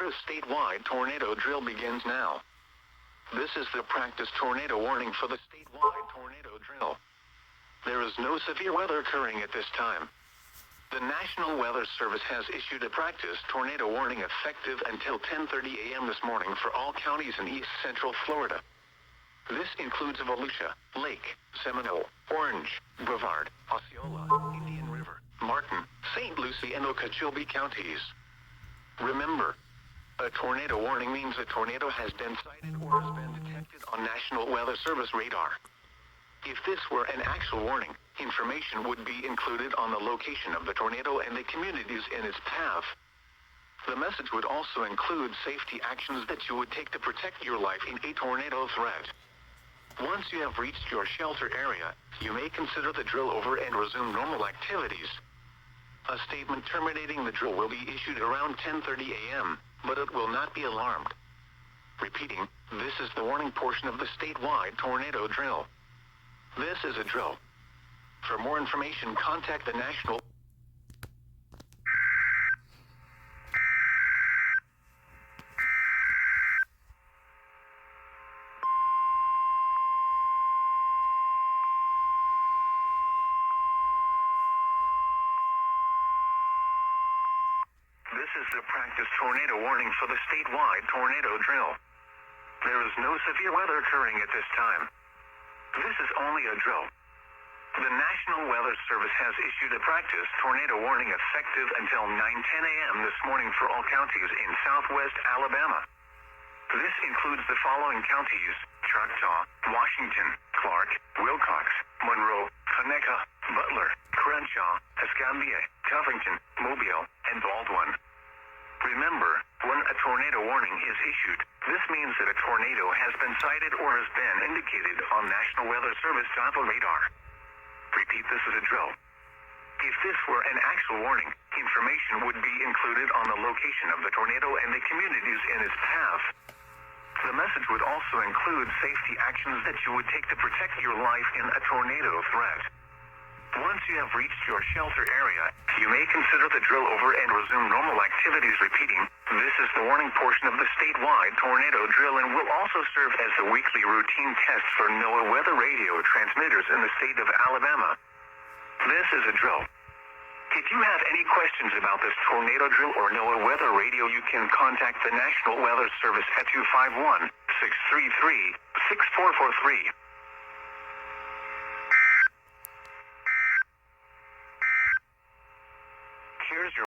Florida's statewide tornado drill begins now. This is the practice tornado warning for the statewide tornado drill. There is no severe weather occurring at this time. The National Weather Service has issued a practice tornado warning effective until 10:30 a.m. this morning for all counties in east central Florida. This includes Volusia, Lake, Seminole, Orange, Brevard, Osceola, Indian River, Martin, St. Lucie, and Okeechobee counties. Remember, a tornado warning means a tornado has been sighted or has been detected on National Weather Service radar. If this were an actual warning, information would be included on the location of the tornado and the communities in its path. The message would also include safety actions that you would take to protect your life in a tornado threat. Once you have reached your shelter area, you may consider the drill over and resume normal activities. A statement terminating the drill will be issued around 10:30 a.m., but it will not be alarmed. Repeating, this is the warning portion of the statewide tornado drill. This is a drill. For more information, contact the National. This is the practice tornado warning for the statewide tornado drill. There is no severe weather occurring at this time. This is only a drill. The National Weather Service has issued a practice tornado warning effective until 9:10 a.m. this morning for all counties in southwest Alabama. This includes the following counties: Choctaw, Washington, Clark, Wilcox, Monroe, Conecuh, Butler, Crenshaw, Escambia, Covington, Mobile, and Baldwin. Remember, when a tornado warning is issued, this means that a tornado has been sighted or has been indicated on National Weather Service radar. Repeat, this is a drill. If this were an actual warning, information would be included on the location of the tornado and the communities in its path. The message would also include safety actions that you would take to protect your life in a tornado threat. Once you have reached your shelter area, you may consider the drill over and resume normal activities. Repeating, this is the warning portion of the statewide tornado drill and will also serve as the weekly routine test for NOAA weather radio transmitters in the state of Alabama. This is a drill. If you have any questions about this tornado drill or NOAA weather radio, you can contact the National Weather Service at 251-633-6443. Here's your